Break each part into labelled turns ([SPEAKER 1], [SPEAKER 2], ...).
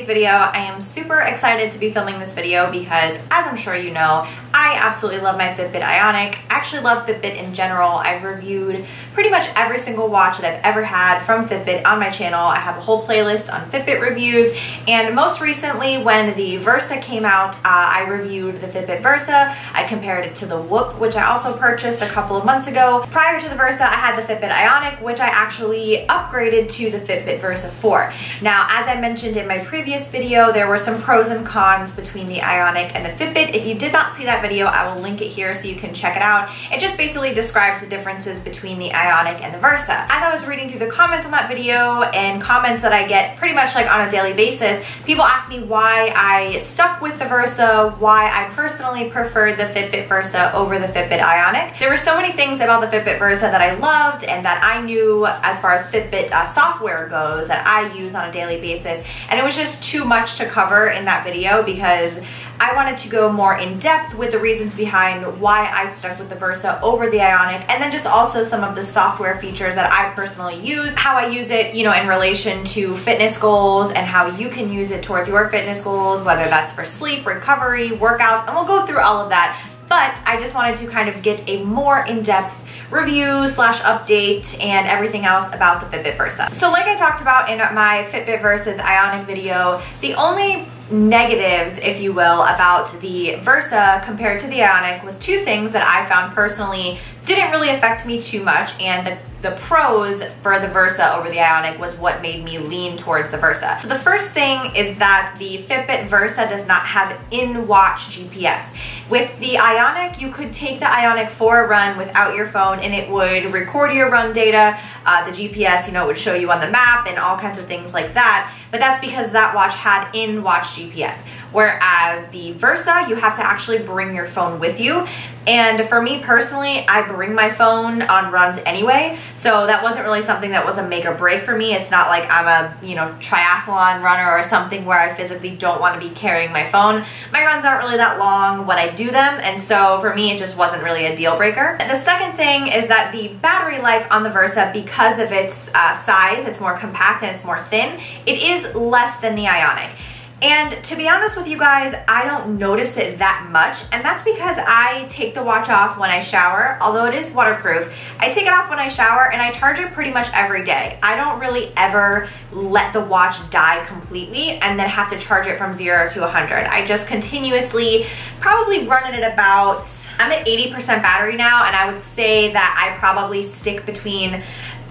[SPEAKER 1] today's video. I am super excited to be filming this video because, as I'm sure you know, I absolutely love my Fitbit Ionic. I actually love Fitbit in general. I've reviewed pretty much every single watch that I've ever had from Fitbit on my channel. I have a whole playlist on Fitbit reviews, and most recently when the Versa came out, I reviewed the Fitbit Versa. I compared it to the Whoop, which I also purchased a couple of months ago. Prior to the Versa, I had the Fitbit Ionic, which I actually upgraded to the Fitbit Versa 4. Now, as I mentioned in my previous video, there were some pros and cons between the Ionic and the Fitbit. If you did not see that video, I will link it here so you can check it out. It just basically describes the differences between the Ionic and the Versa. As I was reading through the comments on that video and comments that I get pretty much like on a daily basis, people ask me why I stuck with the Versa, why I personally preferred the Fitbit Versa over the Fitbit Ionic. There were so many things about the Fitbit Versa that I loved and that I knew as far as Fitbit software goes that I use on a daily basis, and it was just too much to cover in that video because I wanted to go more in depth with the reasons behind why I stuck with the Versa over the Ionic, and then just also some of the software features that I personally use, how I use it, you know, in relation to fitness goals and how you can use it towards your fitness goals, whether that's for sleep, recovery, workouts, and we'll go through all of that. But I just wanted to kind of get a more in-depth review slash update and everything else about the Fitbit Versa. So like I talked about in my Fitbit versus Ionic video, the only negatives, if you will, about the Versa compared to the Ionic was two things that I found personally didn't really affect me too much, and the pros for the Versa over the Ionic was what made me lean towards the Versa. So the first thing is that the Fitbit Versa does not have in-watch GPS. With the Ionic, you could take the Ionic for a run without your phone and it would record your run data, the GPS, you know, it would show you on the map and all kinds of things like that, but that's because that watch had in-watch GPS. Whereas the Versa, you have to actually bring your phone with you. And for me personally, I bring my phone on runs anyway, so that wasn't really something that was a make or break for me. It's not like I'm a, you know, triathlon runner or something where I physically don't want to be carrying my phone. My runs aren't really that long when I do them, and so for me, it just wasn't really a deal breaker. The second thing is that the battery life on the Versa, because of its size, it's more compact and it's more thin, it is less than the Ionic. And to be honest with you guys, I don't notice it that much, and that's because I take the watch off when I shower. Although it is waterproof, I take it off when I shower and I charge it pretty much every day. I don't really ever let the watch die completely and then have to charge it from 0 to 100. I just continuously probably run it at about, I'm at 80% battery now, and I would say that I probably stick between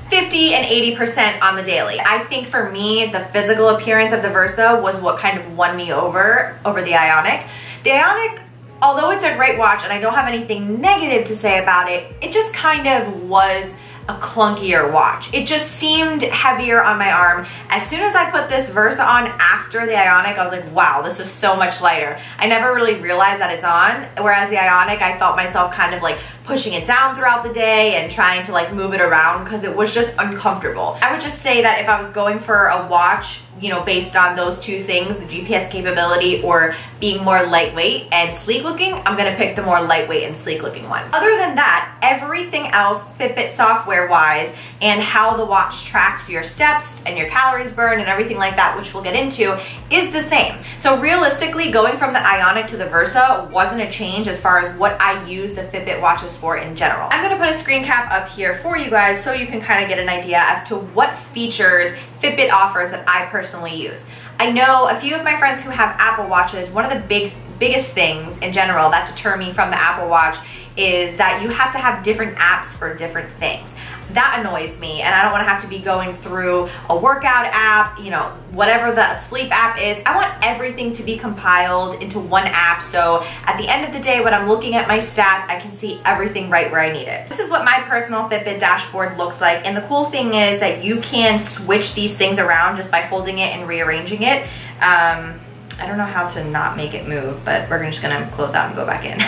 [SPEAKER 1] 50 and 80% on the daily. I think for me, the physical appearance of the Versa was what kind of won me over the Ionic. The Ionic, although it's a great watch and I don't have anything negative to say about it, it just kind of was a clunkier watch. It just seemed heavier on my arm. As soon as I put this Versa on after the Ionic, I was like, wow, this is so much lighter. I never really realized that it's on, whereas the Ionic, I felt myself kind of like pushing it down throughout the day and trying to like move it around because it was just uncomfortable. I would just say that if I was going for a watch, you know, based on those two things, the GPS capability or being more lightweight and sleek looking, I'm gonna pick the more lightweight and sleek looking one. Other than that, everything else Fitbit software wise and how the watch tracks your steps and your calories burned and everything like that, which we'll get into, is the same. So realistically, going from the Ionic to the Versa wasn't a change as far as what I use the Fitbit watches for in general. I'm gonna put a screen cap up here for you guys so you can kind of get an idea as to what features Fitbit offers that I personally use. I know a few of my friends who have Apple Watches, one of the biggest things in general that deter me from the Apple Watch is that you have to have different apps for different things. That annoys me, and I don't want to have to be going through a workout app, you know, whatever the sleep app is. I want everything to be compiled into one app, so at the end of the day when I'm looking at my stats, I can see everything right where I need it. This is what my personal Fitbit dashboard looks like, and the cool thing is that you can switch these things around just by holding it and rearranging it. I don't know how to not make it move, but we're just gonna close out and go back in.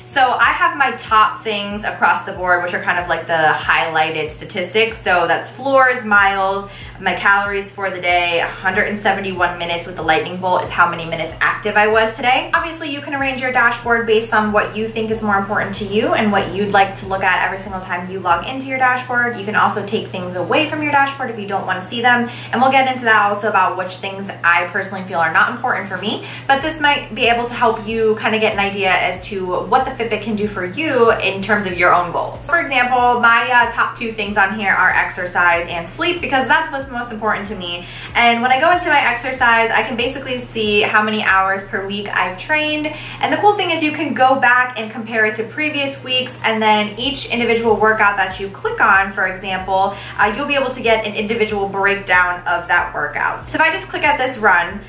[SPEAKER 1] So I have my top things across the board, which are kind of like the highlighted statistics. So that's floors, miles, My calories for the day, 171 minutes with the lightning bolt is how many minutes active I was today. Obviously, you can arrange your dashboard based on what you think is more important to you and what you'd like to look at every single time you log into your dashboard. You can also take things away from your dashboard if you don't want to see them. And we'll get into that also about which things I personally feel are not important for me. But this might be able to help you kind of get an idea as to what the Fitbit can do for you in terms of your own goals. For example, my top 2 things on here are exercise and sleep, because that's what's most important to me. And when I go into my exercise, I can basically see how many hours per week I've trained. And the cool thing is you can go back and compare it to previous weeks, and then each individual workout that you click on, for example, you'll be able to get an individual breakdown of that workout. So if I just click at this run,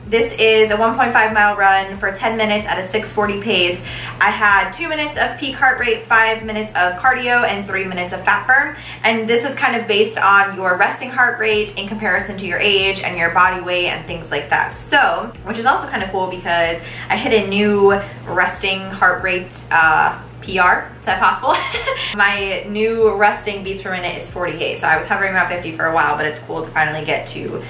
[SPEAKER 1] this is a 1.5 mile run for 10 minutes at a 6:40 pace. I had 2 minutes of peak heart rate, 5 minutes of cardio, and 3 minutes of fat burn. And this is kind of based on your resting heart rate in comparison to your age and your body weight and things like that. So, which is also kind of cool because I hit a new resting heart rate PR, is that possible? My new resting beats per minute is 48. So I was hovering around 50 for a while, but it's cool to finally get to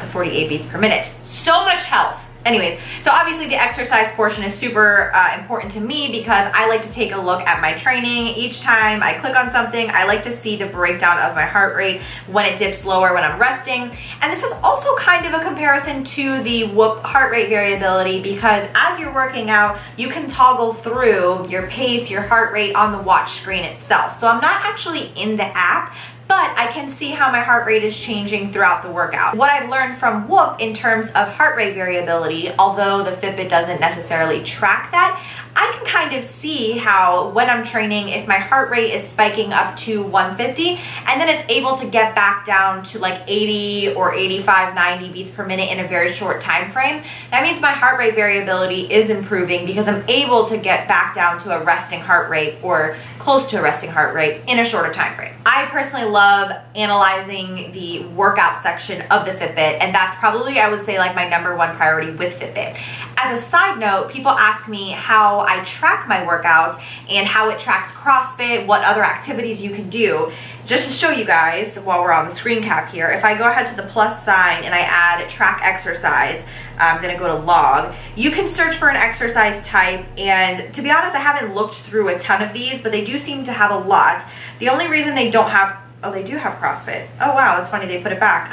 [SPEAKER 1] the 48 beats per minute. So much health. Anyways, so obviously the exercise portion is super important to me because I like to take a look at my training. Each time I click on something, I like to see the breakdown of my heart rate when it dips lower when I'm resting. And this is also kind of a comparison to the Whoop heart rate variability, because as you're working out, you can toggle through your pace, your heart rate on the watch screen itself. So I'm not actually in the app, but I can see how my heart rate is changing throughout the workout. What I've learned from Whoop in terms of heart rate variability, although the Fitbit doesn't necessarily track that, I can kind of see how when I'm training, if my heart rate is spiking up to 150 and then it's able to get back down to like 80 or 85, 90 beats per minute in a very short time frame, that means my heart rate variability is improving because I'm able to get back down to a resting heart rate or close to a resting heart rate in a shorter time frame. I personally love analyzing the workout section of the Fitbit, and that's probably, I would say, like my #1 priority with Fitbit. As a side note, people ask me how I track my workouts and how it tracks CrossFit, what other activities you can do. Just to show you guys while we're on the screen cap here, if I go ahead to the plus sign and I add track exercise, I'm gonna go to log. You can search for an exercise type, and to be honest, I haven't looked through a ton of these, but they do seem to have a lot. The only reason they don't have, oh, they do have CrossFit. Oh wow, that's funny, they put it back.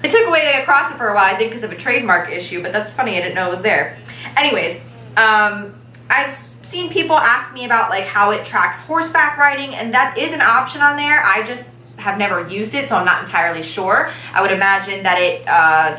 [SPEAKER 1] They took away CrossFit for a while, I think because of a trademark issue, but that's funny, I didn't know it was there. Anyways, I've seen people ask me about like how it tracks horseback riding, and that is an option on there. I just have never used it, so I'm not entirely sure. I would imagine that it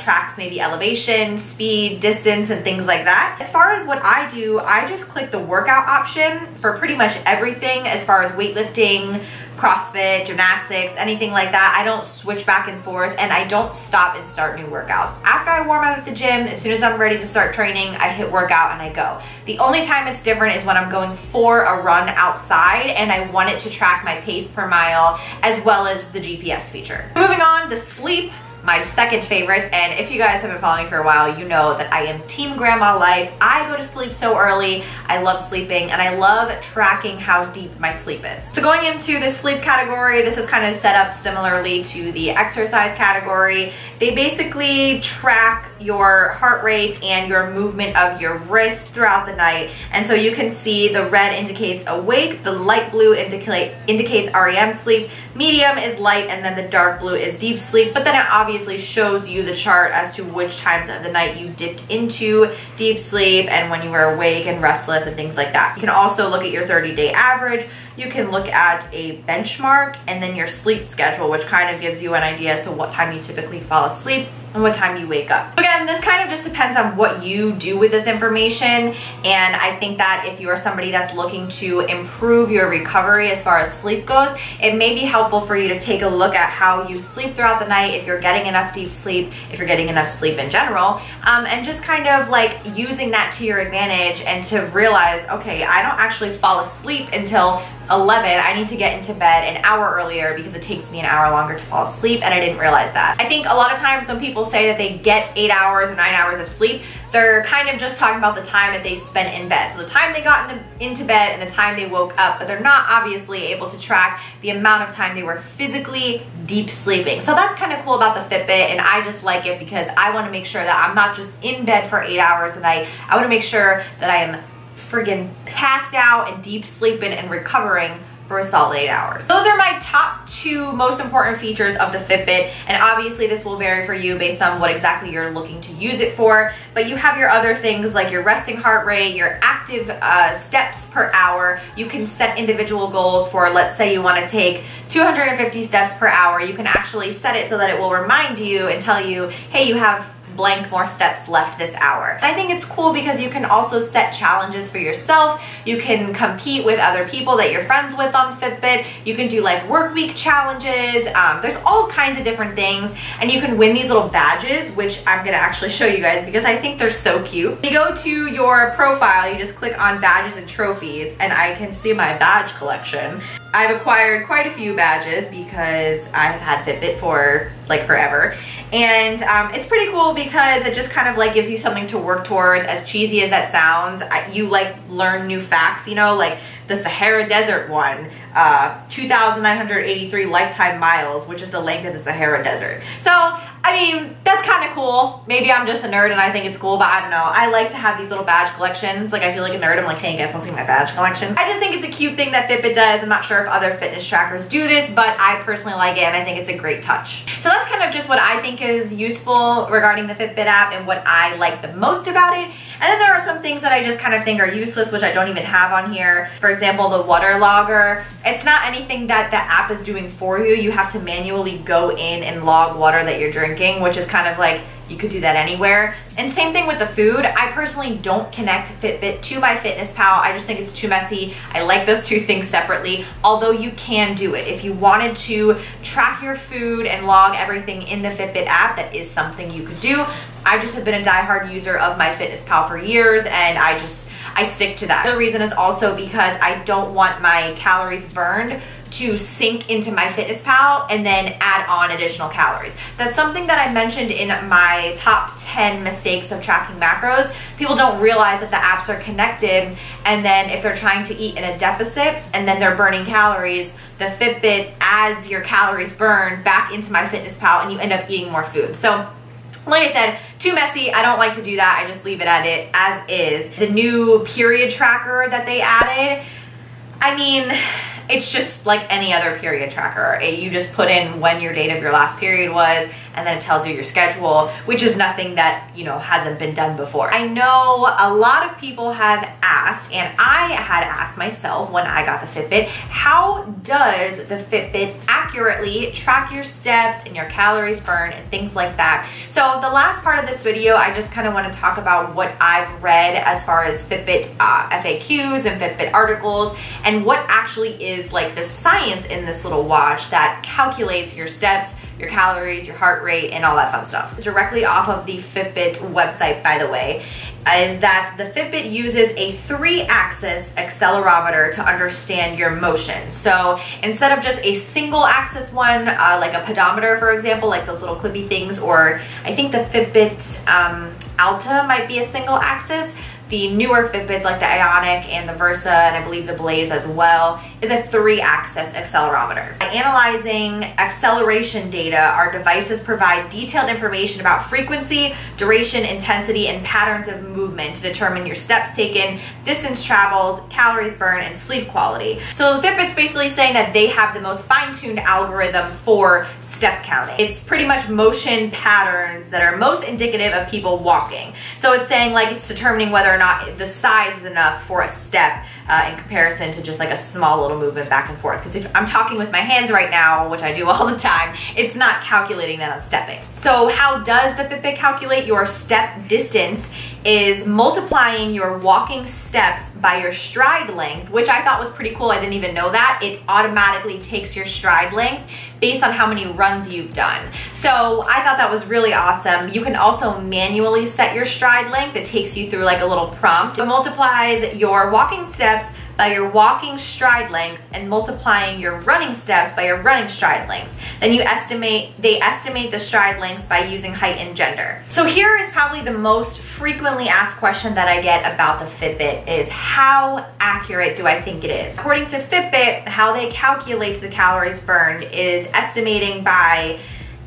[SPEAKER 1] tracks maybe elevation, speed, distance, and things like that. As far as what I do, I just click the workout option for pretty much everything as far as weightlifting, CrossFit, gymnastics, anything like that. I don't switch back and forth, and I don't stop and start new workouts. After I warm up at the gym, as soon as I'm ready to start training, I hit workout and I go. The only time it's different is when I'm going for a run outside and I want it to track my pace per mile as well as the GPS feature. Moving on to sleep, my second favorite, and if you guys have been following me for a while, you know that I am team grandma life. I go to sleep so early. I love sleeping, and I love tracking how deep my sleep is. So going into the sleep category, this is kind of set up similarly to the exercise category. They basically track your heart rate and your movement of your wrist throughout the night. And so you can see the red indicates awake, the light blue indicates REM sleep, medium is light, and then the dark blue is deep sleep. But then it obviously shows you the chart as to which times of the night you dipped into deep sleep and when you were awake and restless and things like that. You can also look at your 30-day average. You can look at a benchmark and then your sleep schedule, which kind of gives you an idea as to what time you typically fall asleep and what time you wake up. Again, this kind of just depends on what you do with this information, and I think that if you are somebody that's looking to improve your recovery as far as sleep goes, it may be helpful for you to take a look at how you sleep throughout the night, if you're getting enough deep sleep, if you're getting enough sleep in general, and just kind of like using that to your advantage and to realize, okay, I don't actually fall asleep until 11, I need to get into bed an hour earlier because it takes me an hour longer to fall asleep, and I didn't realize that. I think a lot of times when people say that they get 8 hours or 9 hours of sleep, they're kind of just talking about the time that they spent in bed. So the time they got into bed and the time they woke up, but they're not obviously able to track the amount of time they were physically deep sleeping. So that's kind of cool about the Fitbit, and I just like it because I want to make sure that I'm not just in bed for 8 hours a night. I want to make sure that I am friggin' passed out and deep sleeping and recovering for a solid 8 hours. Those are my top 2 most important features of the Fitbit, and obviously this will vary for you based on what exactly you're looking to use it for, but you have your other things like your resting heart rate, your active steps per hour. You can set individual goals for, let's say you want to take 250 steps per hour. You can actually set it so that it will remind you and tell you, hey, you have blank more steps left this hour. I think it's cool because you can also set challenges for yourself. You can compete with other people that you're friends with on Fitbit. You can do like work week challenges. There's all kinds of different things, and you can win these little badges, which I'm gonna actually show you guys because I think they're so cute. You go to your profile, you just click on badges and trophies, and I can see my badge collection. I've acquired quite a few badges because I've had Fitbit for like forever, and it's pretty cool because it just kind of like gives you something to work towards. As cheesy as that sounds, you like learn new facts, you know, like the Sahara Desert one, 2,983 lifetime miles, which is the length of the Sahara Desert. So, I mean, that's kind of cool. Maybe I'm just a nerd and I think it's cool, but I don't know. I like to have these little badge collections. Like, I feel like a nerd. I'm like, hey, guys, let's see my badge collection. I just think it's a cute thing that Fitbit does. I'm not sure if other fitness trackers do this, but I personally like it, and I think it's a great touch. So that's kind of just what I think is useful regarding the Fitbit app and what I like the most about it. And then there are some things that I just kind of think are useless, which I don't even have on here. For example, the water logger. It's not anything that the app is doing for you. You have to manually go in and log water that you're drinking, which is kind of like, you could do that anywhere. And same thing with the food. I personally don't connect Fitbit to my FitnessPal. I just think it's too messy. I like those two things separately, although you can do it. If you wanted to track your food and log everything in the Fitbit app, that is something you could do. I just have been a diehard user of my FitnessPal for years, and I stick to that. The reason is also because I don't want my calories burned to sync into my FitnessPal and then add on additional calories. That's something that I mentioned in my top 10 mistakes of tracking macros. People don't realize that the apps are connected, and then if they're trying to eat in a deficit and then they're burning calories, the Fitbit adds your calories burned back into my FitnessPal and you end up eating more food. So, like I said, too messy. I don't like to do that. I just leave it at it as is. The new period tracker that they added, I mean, it's just like any other period tracker. You just put in when your date of your last period was, and then it tells you your schedule, which is nothing that, you know, hasn't been done before. I know a lot of people have asked, and I had asked myself when I got the Fitbit, how does the Fitbit accurately track your steps and your calories burned and things like that? So the last part of this video, I just kind of want to talk about what I've read as far as Fitbit FAQs and Fitbit articles, and what actually is like the science in this little watch that calculates your steps, your calories, your heart rate, and all that fun stuff. Directly off of the Fitbit website, by the way, is that the Fitbit uses a 3-axis accelerometer to understand your motion. So instead of just a single axis one, like a pedometer, for example, like those little clippy things, or I think the Fitbit Alta might be a single axis. The newer Fitbits like the Ionic and the Versa, and I believe the Blaze as well, is a 3-axis accelerometer. By analyzing acceleration data, our devices provide detailed information about frequency, duration, intensity, and patterns of movement to determine your steps taken, distance traveled, calories burned, and sleep quality. So the Fitbit's basically saying that they have the most fine-tuned algorithm for step counting. It's pretty much motion patterns that are most indicative of people walking. So it's saying like it's determining whether or not the size is enough for a step in comparison to just like a small little movement back and forth. Because if I'm talking with my hands right now, which I do all the time, it's not calculating that I'm stepping. So how does the Fitbit calculate your step distance? Is multiplying your walking steps by your stride length, which I thought was pretty cool. I didn't even know that. It automatically takes your stride length based on how many runs you've done. So I thought that was really awesome. You can also manually set your stride length. It takes you through like a little prompt. It multiplies your walking steps by your walking stride length and multiplying your running steps by your running stride lengths. Then they estimate the stride lengths by using height and gender. So here is probably the most frequently asked question that I get about the Fitbit is, how accurate do I think it is? According to Fitbit, how they calculate the calories burned is estimating by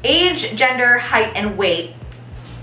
[SPEAKER 1] age, gender, height, and weight.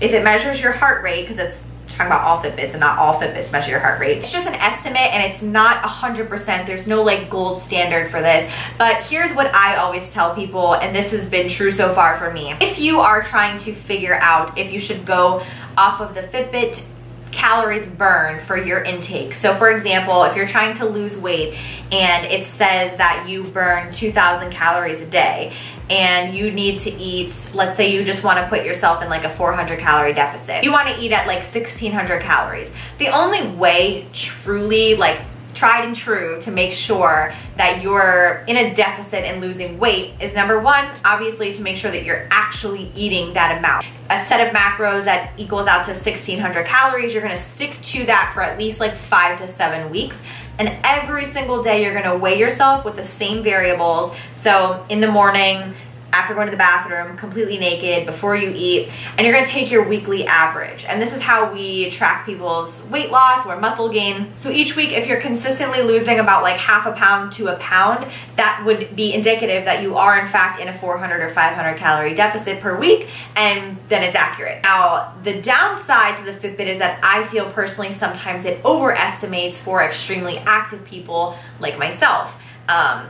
[SPEAKER 1] If it measures your heart rate, because it's talking about all Fitbits and not all Fitbits measure your heart rate. It's just an estimate and it's not 100%. There's no like gold standard for this. But here's what I always tell people, and this has been true so far for me. If you are trying to figure out if you should go off of the Fitbit calories burned for your intake. So for example, if you're trying to lose weight and it says that you burn 2,000 calories a day and you need to eat, let's say you just want to put yourself in like a 400 calorie deficit. You want to eat at like 1,600 calories. The only way truly like tried and true to make sure that you're in a deficit and losing weight is, number one, obviously to make sure that you're actually eating that amount. A set of macros that equals out to 1,600 calories, you're gonna stick to that for at least like 5 to 7 weeks. And every single day you're gonna weigh yourself with the same variables. So in the morning, after going to the bathroom, completely naked, before you eat, and you're gonna take your weekly average. And this is how we track people's weight loss or muscle gain. So each week, if you're consistently losing about like half a pound to a pound, that would be indicative that you are in fact in a 400 or 500 calorie deficit per week, and then it's accurate. Now, the downside to the Fitbit is that I feel personally sometimes it overestimates for extremely active people like myself.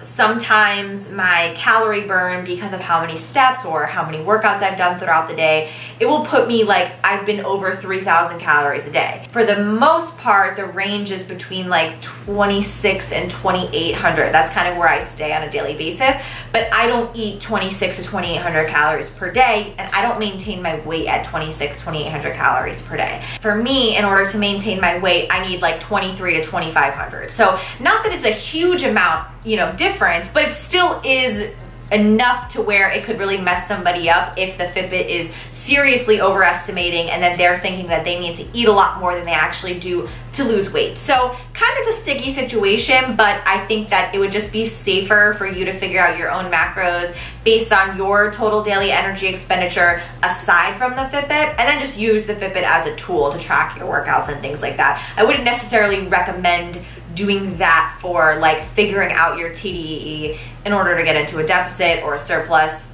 [SPEAKER 1] Sometimes my calorie burn, because of how many steps or how many workouts I've done throughout the day, it will put me like I've been over 3,000 calories a day. For the most part, the range is between like 26 and 2,800. That's kind of where I stay on a daily basis, but I don't eat 26 to 2,800 calories per day, and I don't maintain my weight at 26, 2,800 calories per day. For me, in order to maintain my weight, I need like 23 to 2,500. So not that it's a huge amount, you know, difference, but it still is enough to where it could really mess somebody up if the Fitbit is seriously overestimating and then they're thinking that they need to eat a lot more than they actually do to lose weight. So kind of a sticky situation, but I think that it would just be safer for you to figure out your own macros based on your total daily energy expenditure aside from the Fitbit, and then just use the Fitbit as a tool to track your workouts and things like that. I wouldn't necessarily recommend doing that for like figuring out your TDEE in order to get into a deficit or a surplus.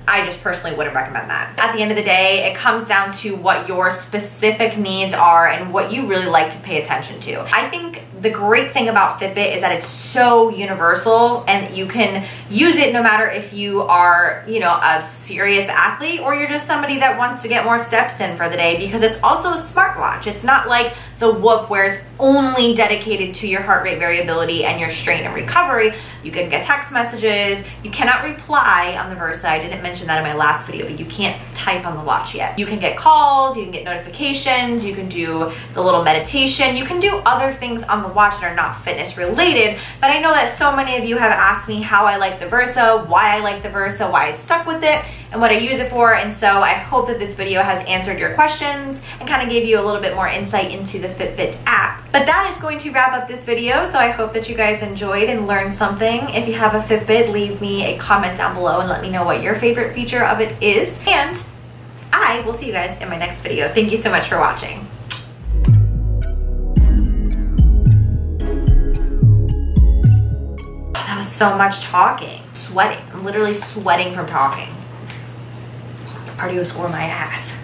[SPEAKER 1] I just personally wouldn't recommend that. At the end of the day, it comes down to what your specific needs are and what you really like to pay attention to. I think the great thing about Fitbit is that it's so universal and you can use it no matter if you are, you know, a serious athlete or you're just somebody that wants to get more steps in for the day, because it's also a smartwatch. It's not like the Whoop where it's only dedicated to your heart rate variability and your strain and recovery. You can get text messages. You cannot reply on the Versa. I didn't mention that in my last video, but you can't type on the watch yet. You can get calls, you can get notifications, you can do the little meditation, you can do other things on the watch that are not fitness related. But I know that so many of you have asked me how I like the Versa, why I like the Versa, why I stuck with it, and what I use it for. And so I hope that this video has answered your questions and kind of gave you a little bit more insight into the Fitbit app. But that is going to wrap up this video, so I hope that you guys enjoyed and learned something. If you have a Fitbit, leave me a comment down below and let me know what your favorite feature of it is. And I will see you guys in my next video. Thank you so much for watching. That was so much talking. Sweating. I'm literally sweating from talking. Cardio score my ass.